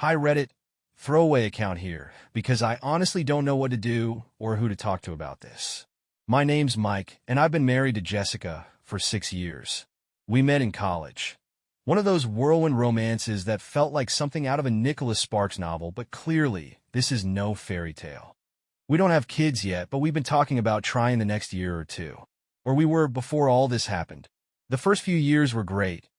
Hi Reddit, throwaway account here, because I honestly don't know what to do or who to talk to about this. My name's Mike, and I've been married to Jessica for 6 years. We met in college. One of those whirlwind romances that felt like something out of a Nicholas Sparks novel, but clearly, this is no fairy tale. We don't have kids yet, but we've been talking about trying the next year or two. Or we were before all this happened. The first few years were great.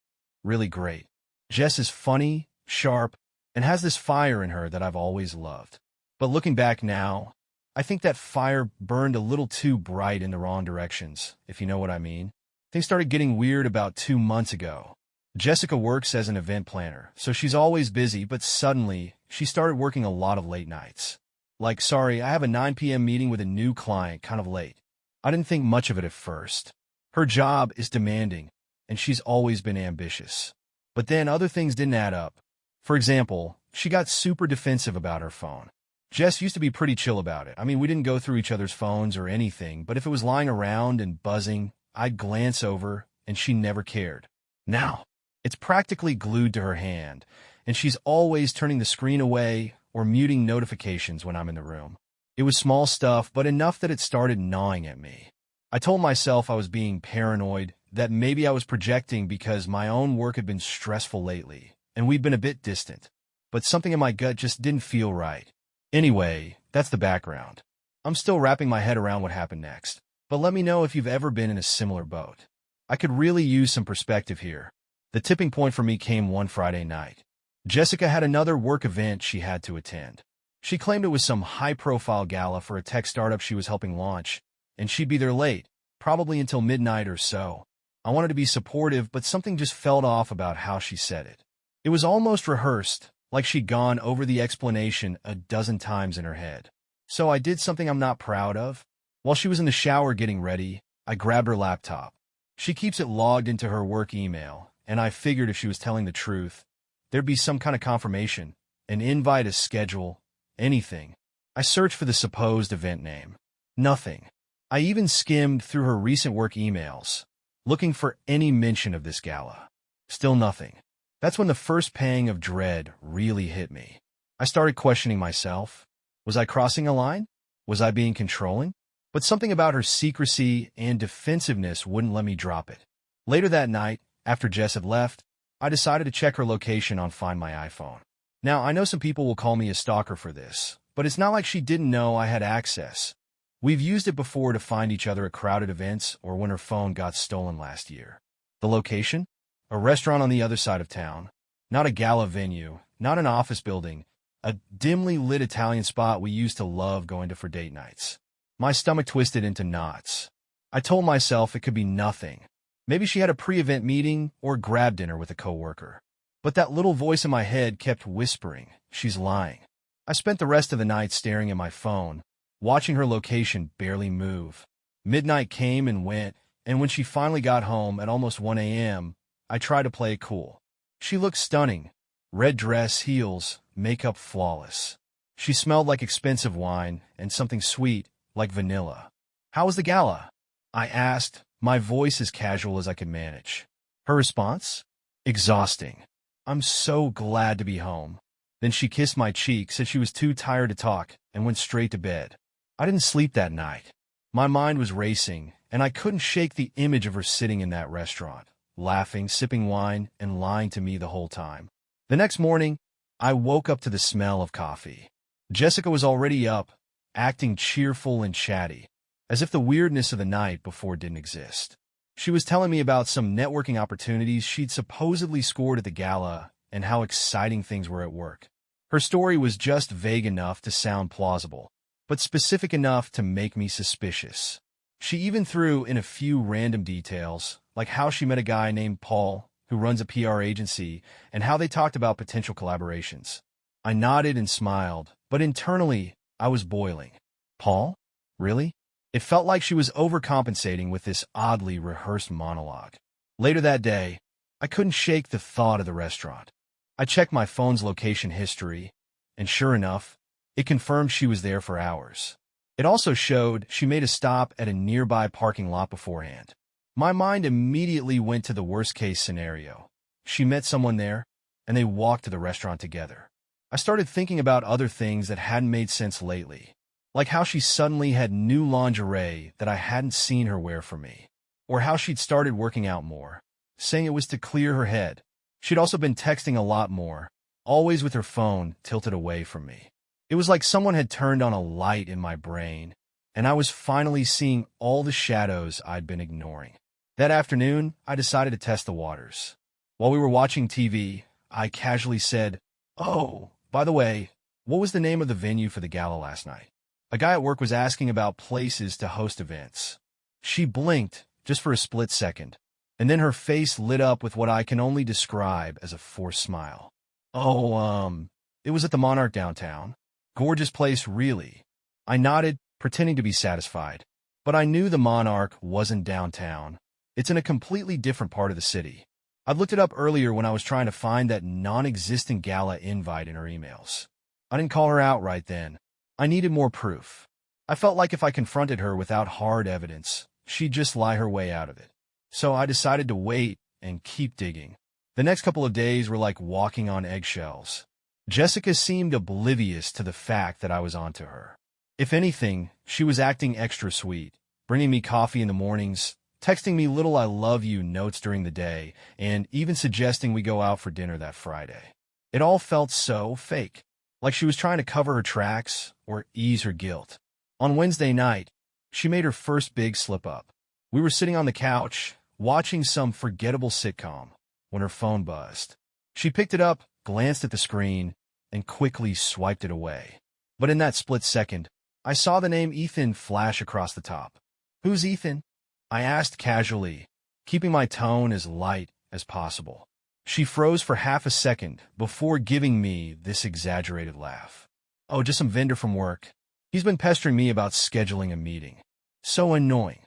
Really great. Jess is funny, sharp, and has this fire in her that I've always loved. But looking back now, I think that fire burned a little too bright in the wrong directions, if you know what I mean. Things started getting weird about 2 months ago. Jessica works as an event planner, so she's always busy, but suddenly, she started working a lot of late nights. Like, sorry, I have a 9 p.m. meeting with a new client, kind of late. I didn't think much of it at first. Her job is demanding, and she's always been ambitious. But then other things didn't add up. For example, she got super defensive about her phone. Jess used to be pretty chill about it. I mean, we didn't go through each other's phones or anything, but if it was lying around and buzzing, I'd glance over, and she never cared. Now, it's practically glued to her hand, and she's always turning the screen away or muting notifications when I'm in the room. It was small stuff, but enough that it started gnawing at me. I told myself I was being paranoid, that maybe I was projecting because my own work had been stressful lately, and we'd been a bit distant. But something in my gut just didn't feel right. Anyway, that's the background. I'm still wrapping my head around what happened next, but let me know if you've ever been in a similar boat. I could really use some perspective here. The tipping point for me came one Friday night. Jessica had another work event she had to attend. She claimed it was some high-profile gala for a tech startup she was helping launch, and she'd be there late, probably until midnight or so. I wanted to be supportive, but something just felt off about how she said it. It was almost rehearsed, like she'd gone over the explanation a dozen times in her head. So I did something I'm not proud of. While she was in the shower getting ready, I grabbed her laptop. She keeps it logged into her work email, and I figured if she was telling the truth, there'd be some kind of confirmation, an invite, a schedule, anything. I searched for the supposed event name. Nothing. I even skimmed through her recent work emails, looking for any mention of this gala. Still nothing. That's when the first pang of dread really hit me. I started questioning myself. Was I crossing a line? Was I being controlling? But something about her secrecy and defensiveness wouldn't let me drop it. Later that night, after Jess had left, I decided to check her location on Find My iPhone. Now, I know some people will call me a stalker for this, but it's not like she didn't know I had access. We've used it before to find each other at crowded events or when her phone got stolen last year. The location? A restaurant on the other side of town. Not a gala venue, not an office building, a dimly lit Italian spot we used to love going to for date nights. My stomach twisted into knots. I told myself it could be nothing. Maybe she had a pre-event meeting or grab dinner with a coworker. But that little voice in my head kept whispering, she's lying. I spent the rest of the night staring at my phone, watching her location barely move. Midnight came and went, and when she finally got home at almost 1 a.m., I tried to play it cool. She looked stunning. Red dress, heels, makeup flawless. She smelled like expensive wine and something sweet, like vanilla. How was the gala? I asked, my voice as casual as I could manage. Her response? Exhausting. I'm so glad to be home. Then she kissed my cheek, said she was too tired to talk, and went straight to bed. I didn't sleep that night. My mind was racing, and I couldn't shake the image of her sitting in that restaurant, laughing, sipping wine, and lying to me the whole time. The next morning, I woke up to the smell of coffee. Jessica was already up, acting cheerful and chatty, as if the weirdness of the night before didn't exist. She was telling me about some networking opportunities she'd supposedly scored at the gala and how exciting things were at work. Her story was just vague enough to sound plausible, but specific enough to make me suspicious. She even threw in a few random details, like how she met a guy named Paul, who runs a PR agency, and how they talked about potential collaborations. I nodded and smiled, but internally, I was boiling. Paul? Really? It felt like she was overcompensating with this oddly rehearsed monologue. Later that day, I couldn't shake the thought of the restaurant. I checked my phone's location history, and sure enough, it confirmed she was there for hours. It also showed she made a stop at a nearby parking lot beforehand. My mind immediately went to the worst-case scenario. She met someone there, and they walked to the restaurant together. I started thinking about other things that hadn't made sense lately, like how she suddenly had new lingerie that I hadn't seen her wear for me, or how she'd started working out more, saying it was to clear her head. She'd also been texting a lot more, always with her phone tilted away from me. It was like someone had turned on a light in my brain, and I was finally seeing all the shadows I'd been ignoring. That afternoon, I decided to test the waters. While we were watching TV, I casually said, "Oh, by the way, what was the name of the venue for the gala last night?" A guy at work was asking about places to host events. She blinked, just for a split second, and then her face lit up with what I can only describe as a forced smile. "Oh, it was at the Monarch downtown. Gorgeous place, really." I nodded, pretending to be satisfied. But I knew the Monarch wasn't downtown. It's in a completely different part of the city. I'd looked it up earlier when I was trying to find that non-existent gala invite in her emails. I didn't call her out right then. I needed more proof. I felt like if I confronted her without hard evidence, she'd just lie her way out of it. So I decided to wait and keep digging. The next couple of days were like walking on eggshells. Jessica seemed oblivious to the fact that I was onto her. If anything, she was acting extra sweet, bringing me coffee in the mornings, texting me little "I love you" notes during the day, and even suggesting we go out for dinner that Friday. It all felt so fake, like she was trying to cover her tracks or ease her guilt. On Wednesday night, she made her first big slip-up. We were sitting on the couch, watching some forgettable sitcom, when her phone buzzed. She picked it up, glanced at the screen, and quickly swiped it away. But in that split second, I saw the name Ethan flash across the top. "Who's Ethan?" I asked casually, keeping my tone as light as possible. She froze for half a second before giving me this exaggerated laugh. "Oh, just some vendor from work. He's been pestering me about scheduling a meeting. So annoying."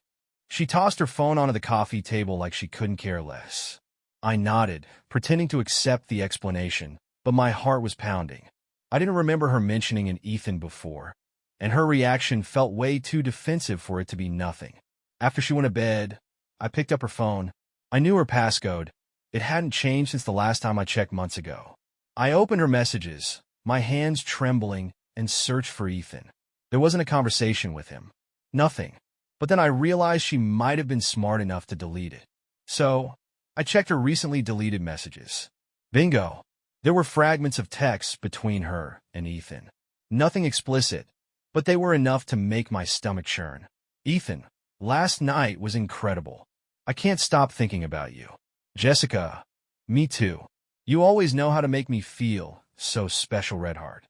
She tossed her phone onto the coffee table like she couldn't care less. I nodded, pretending to accept the explanation, but my heart was pounding. I didn't remember her mentioning an Ethan before, and her reaction felt way too defensive for it to be nothing. After she went to bed, I picked up her phone. I knew her passcode. It hadn't changed since the last time I checked months ago. I opened her messages, my hands trembling, and searched for Ethan. There wasn't a conversation with him. Nothing. But then I realized she might have been smart enough to delete it. So, I checked her recently deleted messages. Bingo! There were fragments of text between her and Ethan. Nothing explicit, but they were enough to make my stomach churn. "Ethan, last night was incredible. I can't stop thinking about you." "Jessica, me too. You always know how to make me feel so special, Redheart."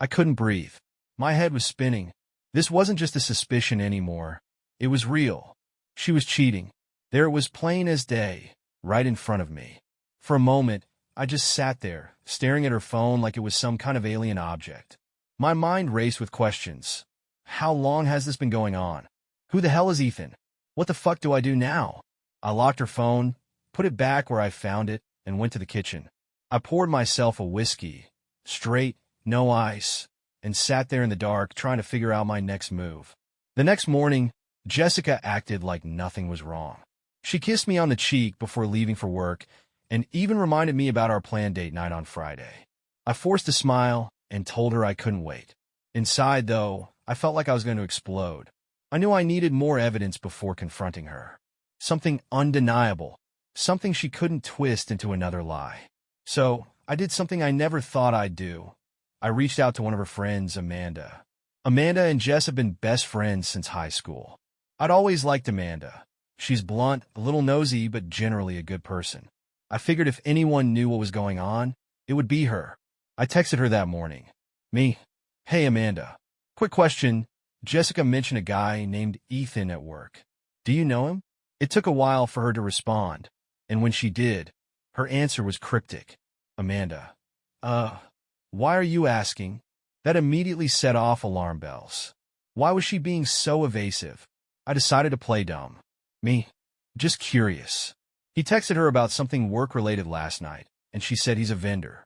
I couldn't breathe. My head was spinning. This wasn't just a suspicion anymore. It was real. She was cheating. There it was, plain as day, right in front of me. For a moment, I just sat there, staring at her phone like it was some kind of alien object. My mind raced with questions. How long has this been going on? Who the hell is Ethan? What the fuck do I do now? I locked her phone, put it back where I found it, and went to the kitchen. I poured myself a whiskey, straight, no ice, and sat there in the dark trying to figure out my next move. The next morning, Jessica acted like nothing was wrong. She kissed me on the cheek before leaving for work, and even reminded me about our planned date night on Friday. I forced a smile and told her I couldn't wait. Inside, though, I felt like I was going to explode. I knew I needed more evidence before confronting her. Something undeniable, something she couldn't twist into another lie. So, I did something I never thought I'd do. I reached out to one of her friends, Amanda. Amanda and Jess have been best friends since high school. I'd always liked Amanda. She's blunt, a little nosy, but generally a good person. I figured if anyone knew what was going on, it would be her. I texted her that morning. Me. "Hey, Amanda. Quick question. Jessica mentioned a guy named Ethan at work. Do you know him?" It took a while for her to respond, and when she did, her answer was cryptic. "Amanda. Why are you asking?" That immediately set off alarm bells. Why was she being so evasive? I decided to play dumb. Me. Just curious. He texted her about something work-related last night, and she said he's a vendor.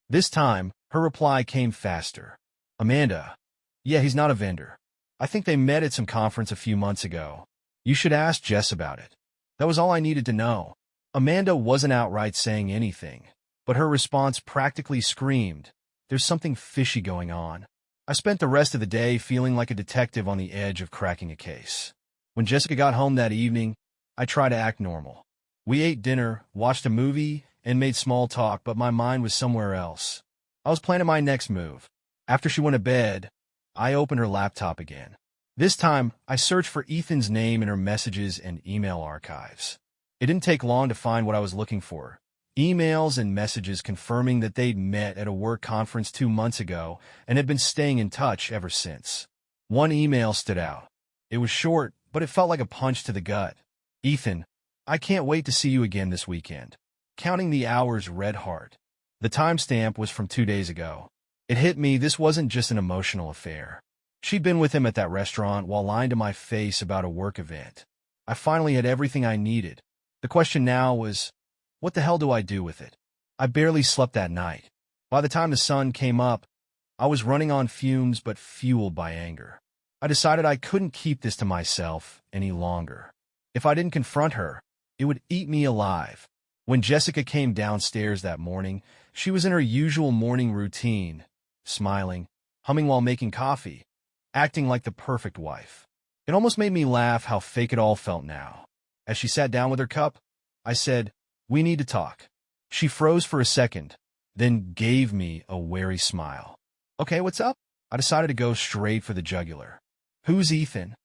This time, her reply came faster. "Amanda. Yeah, he's not a vendor. I think they met at some conference a few months ago. You should ask Jess about it." That was all I needed to know. Amanda wasn't outright saying anything, but her response practically screamed, There's something fishy going on. I spent the rest of the day feeling like a detective on the edge of cracking a case. When Jessica got home that evening, I tried to act normal. We ate dinner, watched a movie, and made small talk, but my mind was somewhere else. I was planning my next move. After she went to bed, I opened her laptop again. This time, I searched for Ethan's name in her messages and email archives. It didn't take long to find what I was looking for. Emails and messages confirming that they'd met at a work conference 2 months ago and had been staying in touch ever since. One email stood out. It was short, but it felt like a punch to the gut. Ethan, I can't wait to see you again this weekend. Counting the hours read hard. The timestamp was from 2 days ago. It hit me this wasn't just an emotional affair. She'd been with him at that restaurant while lying to my face about a work event. I finally had everything I needed. The question now was, what the hell do I do with it? I barely slept that night. By the time the sun came up, I was running on fumes but fueled by anger. I decided I couldn't keep this to myself any longer. If I didn't confront her, it would eat me alive. When Jessica came downstairs that morning, she was in her usual morning routine, smiling, humming while making coffee, acting like the perfect wife. It almost made me laugh how fake it all felt now. As she sat down with her cup, I said, "We need to talk." She froze for a second, then gave me a wary smile. "Okay, what's up?" I decided to go straight for the jugular. "Who's Ethan?"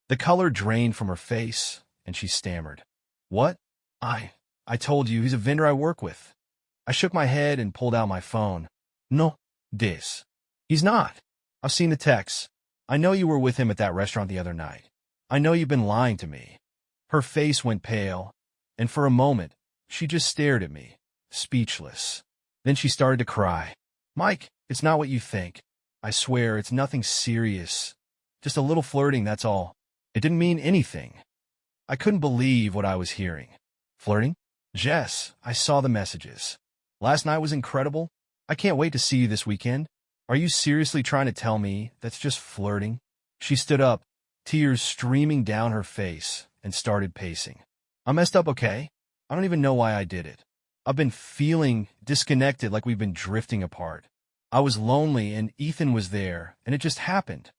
The color drained from her face, and she stammered. "What? I told you, he's a vendor I work with." I shook my head and pulled out my phone. "No, this. He's not. I've seen the texts. I know you were with him at that restaurant the other night. I know you've been lying to me." Her face went pale, and for a moment, she just stared at me, speechless. Then she started to cry. "Mike, it's not what you think. I swear, it's nothing serious. Just a little flirting, that's all. It didn't mean anything." I couldn't believe what I was hearing. "Flirting? Jess, I saw the messages. Last night was incredible. I can't wait to see you this weekend. Are you seriously trying to tell me that's just flirting?" She stood up, tears streaming down her face, and started pacing. "I messed up, okay? I don't even know why I did it. I've been feeling disconnected, like we've been drifting apart. I was lonely, and Ethan was there, and it just happened."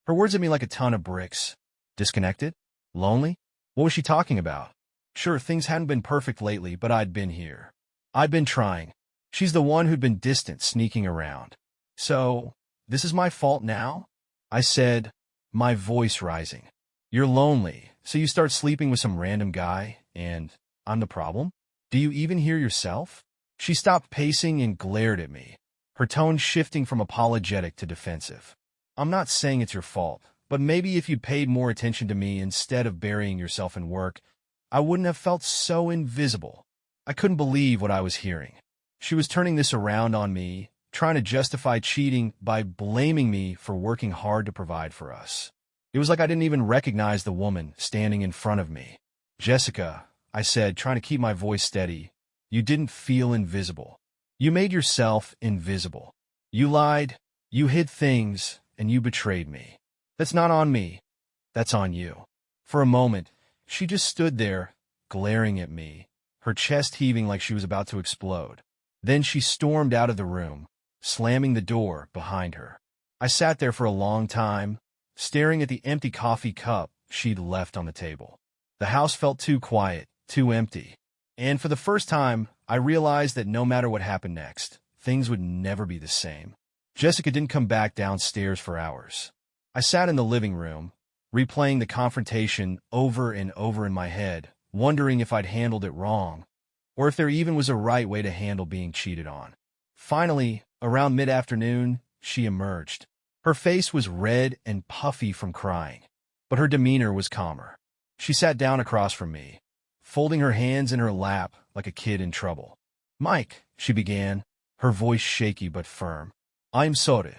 Her words hit me like a ton of bricks. Disconnected? Lonely? What was she talking about? Sure, things hadn't been perfect lately, but I'd been here. I'd been trying. She's the one who'd been distant, sneaking around. "So, this is my fault now?" I said, my voice rising. "You're lonely, so you start sleeping with some random guy, and I'm the problem? Do you even hear yourself?" She stopped pacing and glared at me, her tone shifting from apologetic to defensive. "I'm not saying it's your fault, but maybe if you'd paid more attention to me instead of burying yourself in work, I wouldn't have felt so invisible." I couldn't believe what I was hearing. She was turning this around on me, trying to justify cheating by blaming me for working hard to provide for us. It was like I didn't even recognize the woman standing in front of me. "Jessica," I said, trying to keep my voice steady, "you didn't feel invisible. You made yourself invisible. You lied, you hid things, and you betrayed me. That's not on me. That's on you." For a moment, she just stood there, glaring at me, her chest heaving like she was about to explode. Then she stormed out of the room, slamming the door behind her. I sat there for a long time, staring at the empty coffee cup she'd left on the table. The house felt too quiet, too empty. And for the first time, I realized that no matter what happened next, things would never be the same. Jessica didn't come back downstairs for hours. I sat in the living room, replaying the confrontation over and over in my head, wondering if I'd handled it wrong, or if there even was a right way to handle being cheated on. Finally, around mid-afternoon, she emerged. Her face was red and puffy from crying, but her demeanor was calmer. She sat down across from me, folding her hands in her lap like a kid in trouble. "Mike," she began, her voice shaky but firm. "I'm sorry.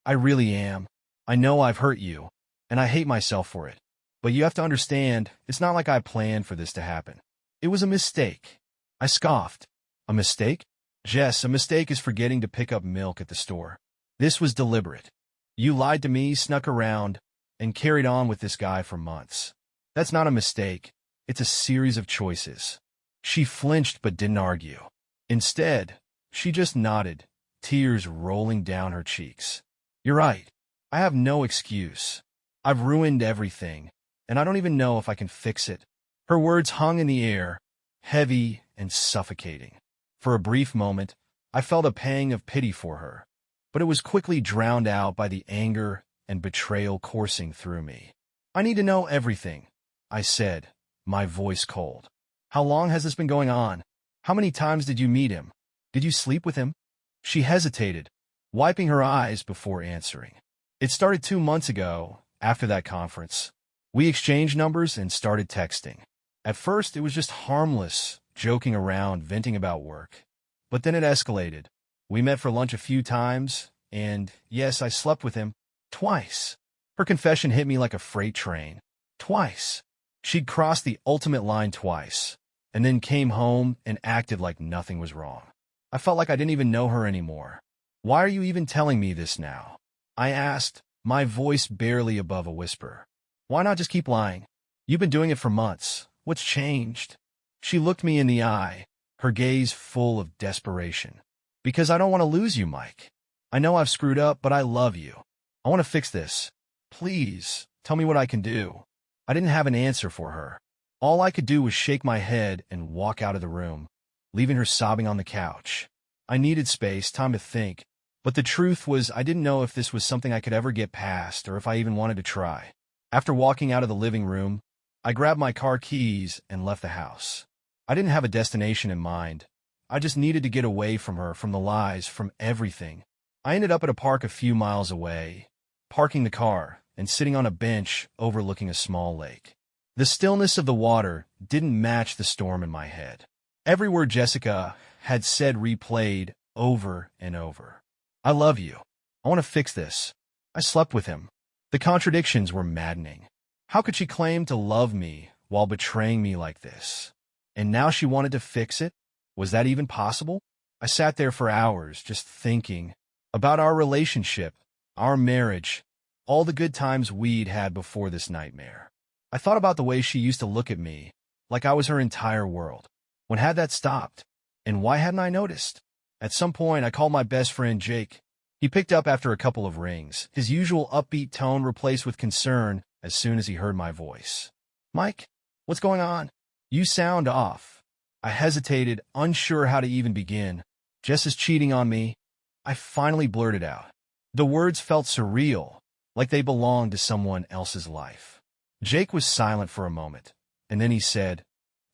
I really am. I know I've hurt you, and I hate myself for it. But you have to understand, it's not like I planned for this to happen. It was a mistake." I scoffed. "A mistake? Jess, a mistake is forgetting to pick up milk at the store. This was deliberate. You lied to me, snuck around, and carried on with this guy for months. That's not a mistake. It's a series of choices." She flinched but didn't argue. Instead, she just nodded, tears rolling down her cheeks. "You're right. I have no excuse. I've ruined everything, and I don't even know if I can fix it." Her words hung in the air, heavy and suffocating. For a brief moment, I felt a pang of pity for her, but it was quickly drowned out by the anger and betrayal coursing through me. "I need to know everything," I said, my voice cold. "How long has this been going on? How many times did you meet him? Did you sleep with him?" She hesitated, wiping her eyes before answering. "It started 2 months ago, after that conference. We exchanged numbers and started texting. At first, it was just harmless, joking around, venting about work. But then it escalated. We met for lunch a few times, and yes, I slept with him. Twice." Her confession hit me like a freight train. Twice. She'd crossed the ultimate line twice, and then came home and acted like nothing was wrong. I felt like I didn't even know her anymore. "Why are you even telling me this now?" I asked, my voice barely above a whisper. "Why not just keep lying? You've been doing it for months. What's changed?" She looked me in the eye, her gaze full of desperation. "Because I don't want to lose you, Mike. I know I've screwed up, but I love you. I want to fix this. Please, tell me what I can do." I didn't have an answer for her. All I could do was shake my head and walk out of the room, leaving her sobbing on the couch. I needed space, time to think, but the truth was I didn't know if this was something I could ever get past or if I even wanted to try. After walking out of the living room, I grabbed my car keys and left the house. I didn't have a destination in mind. I just needed to get away from her, from the lies, from everything. I ended up at a park a few miles away, parking the car and sitting on a bench overlooking a small lake. The stillness of the water didn't match the storm in my head. Every word Jessica had said replayed over and over. "I love you. I want to fix this. I slept with him." The contradictions were maddening. How could she claim to love me while betraying me like this? And now she wanted to fix it? Was that even possible? I sat there for hours just thinking about our relationship, our marriage, all the good times we'd had before this nightmare. I thought about the way she used to look at me, like I was her entire world. When had that stopped? And why hadn't I noticed? At some point, I called my best friend Jake. He picked up after a couple of rings, his usual upbeat tone replaced with concern as soon as he heard my voice. "Mike, what's going on? You sound off." I hesitated, unsure how to even begin. "Jess is cheating on me." I finally blurted out. The words felt surreal, like they belonged to someone else's life. Jake was silent for a moment, and then he said,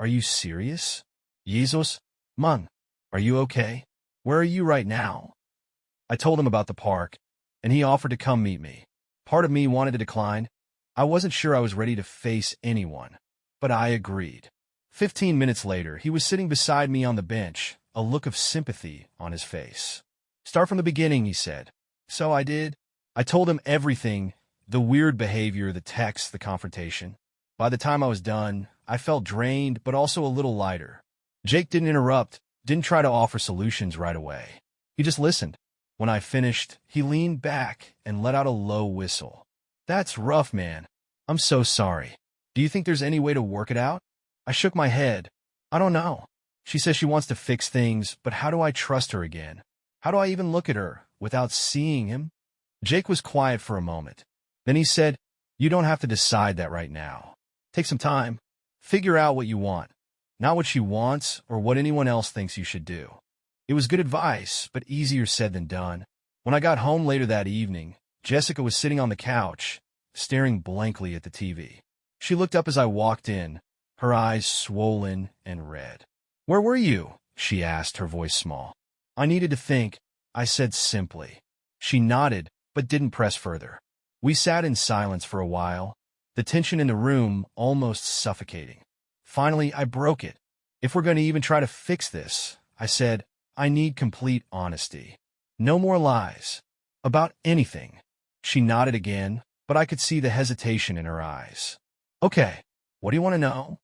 "Are you serious? Jesus, man, are you okay? Where are you right now?" I told him about the park, and he offered to come meet me. Part of me wanted to decline. I wasn't sure I was ready to face anyone, but I agreed. 15 minutes later, he was sitting beside me on the bench, a look of sympathy on his face. "Start from the beginning," he said. So I did. I told him everything, the weird behavior, the text, the confrontation. By the time I was done, I felt drained, but also a little lighter. Jake didn't interrupt, didn't try to offer solutions right away. He just listened. When I finished, he leaned back and let out a low whistle. "That's rough, man. I'm so sorry. Do you think there's any way to work it out?" I shook my head. "I don't know. She says she wants to fix things, but how do I trust her again? How do I even look at her without seeing him?" Jake was quiet for a moment. Then he said, "You don't have to decide that right now. Take some time. Figure out what you want, not what she wants or what anyone else thinks you should do." It was good advice, but easier said than done. When I got home later that evening, Jessica was sitting on the couch, staring blankly at the TV. She looked up as I walked in, her eyes swollen and red. "Where were you?" she asked, her voice small. "I needed to think," I said simply. She nodded, but didn't press further. We sat in silence for a while, the tension in the room almost suffocating. Finally, I broke it. "If we're going to even try to fix this," I said, "I need complete honesty. No more lies. About anything." She nodded again, but I could see the hesitation in her eyes. "Okay, what do you want to know?"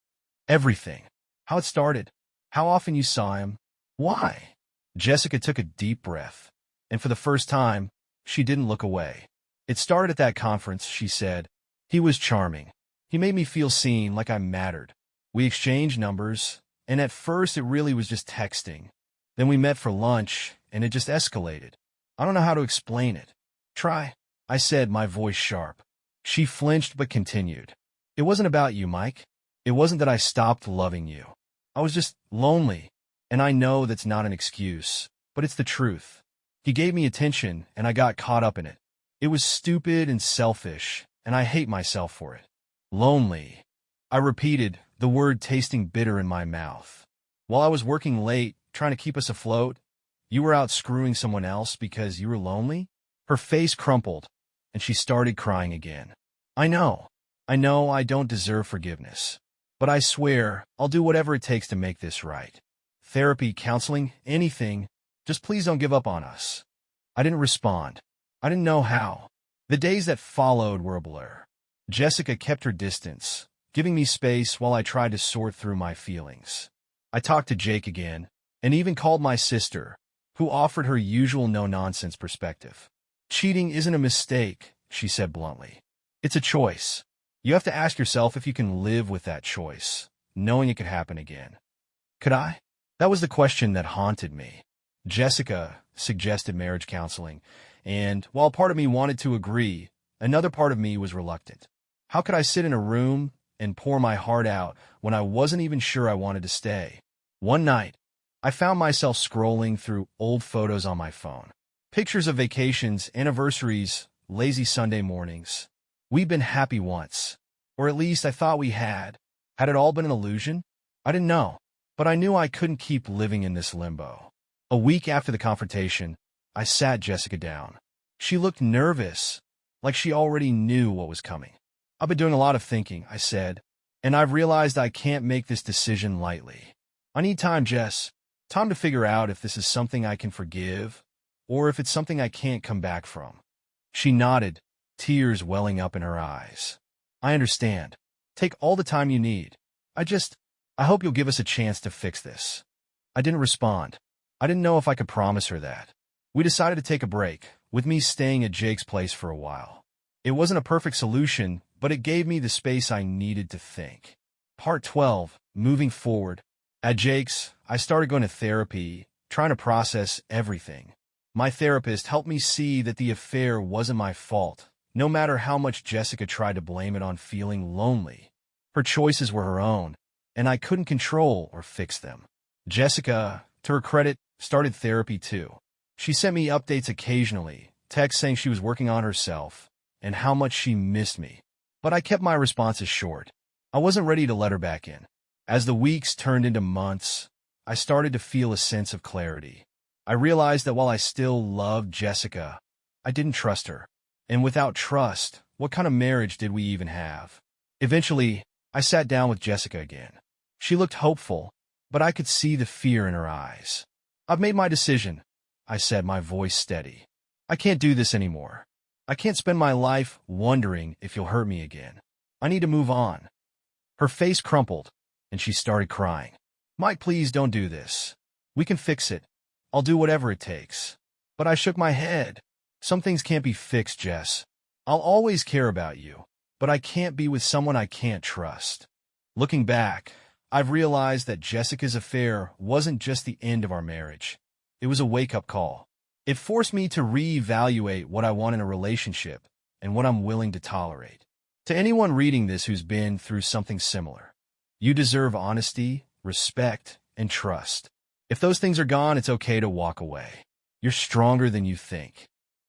"Everything. How it started. How often you saw him. Why?" Jessica took a deep breath, and for the first time, she didn't look away. "It started at that conference," she said. "He was charming. He made me feel seen, like I mattered. We exchanged numbers, and at first it really was just texting. Then we met for lunch, and it just escalated. I don't know how to explain it. Try, I said, my voice sharp. She flinched but continued. It wasn't about you, Mike. It wasn't that I stopped loving you. I was just lonely, and I know that's not an excuse, but it's the truth. He gave me attention, and I got caught up in it. It was stupid and selfish, and I hate myself for it. Lonely. I repeated, the word tasting bitter in my mouth. While I was working late, trying to keep us afloat, you were out screwing someone else because you were lonely? Her face crumpled, and she started crying again. I know I don't deserve forgiveness. But I swear, I'll do whatever it takes to make this right. Therapy, counseling, anything. Just please don't give up on us. I didn't respond. I didn't know how. The days that followed were a blur. Jessica kept her distance, giving me space while I tried to sort through my feelings. I talked to Jake again, and even called my sister, who offered her usual no-nonsense perspective. Cheating isn't a mistake, she said bluntly. It's a choice. You have to ask yourself if you can live with that choice, knowing it could happen again. Could I? That was the question that haunted me. Jessica suggested marriage counseling, and while part of me wanted to agree, another part of me was reluctant. How could I sit in a room and pour my heart out when I wasn't even sure I wanted to stay? One night, I found myself scrolling through old photos on my phone. Pictures of vacations, anniversaries, lazy Sunday mornings. We'd been happy once, or at least I thought we had. Had it all been an illusion? I didn't know, but I knew I couldn't keep living in this limbo. A week after the confrontation, I sat Jessica down. She looked nervous, like she already knew what was coming. I've been doing a lot of thinking, I said, and I've realized I can't make this decision lightly. I need time, Jess. Time to figure out if this is something I can forgive, or if it's something I can't come back from. She nodded, tears welling up in her eyes. I understand. Take all the time you need. I hope you'll give us a chance to fix this. I didn't respond. I didn't know if I could promise her that. We decided to take a break, with me staying at Jake's place for a while. It wasn't a perfect solution, but it gave me the space I needed to think. Part 12, moving forward. At Jake's, I started going to therapy, trying to process everything. My therapist helped me see that the affair wasn't my fault, no matter how much Jessica tried to blame it on feeling lonely. Her choices were her own, and I couldn't control or fix them. Jessica, to her credit, started therapy too. She sent me updates occasionally, texts saying she was working on herself, and how much she missed me. But I kept my responses short. I wasn't ready to let her back in. As the weeks turned into months, I started to feel a sense of clarity. I realized that while I still loved Jessica, I didn't trust her. And without trust, what kind of marriage did we even have? Eventually, I sat down with Jessica again. She looked hopeful, but I could see the fear in her eyes. I've made my decision, I said, my voice steady. I can't do this anymore. I can't spend my life wondering if you'll hurt me again. I need to move on. Her face crumpled, and she started crying. Mike, please don't do this. We can fix it. I'll do whatever it takes. But I shook my head. Some things can't be fixed, Jess. I'll always care about you, but I can't be with someone I can't trust. Looking back, I've realized that Jessica's affair wasn't just the end of our marriage. It was a wake-up call. It forced me to reevaluate what I want in a relationship and what I'm willing to tolerate. To anyone reading this who's been through something similar, you deserve honesty, respect, and trust. If those things are gone, it's okay to walk away. You're stronger than you think.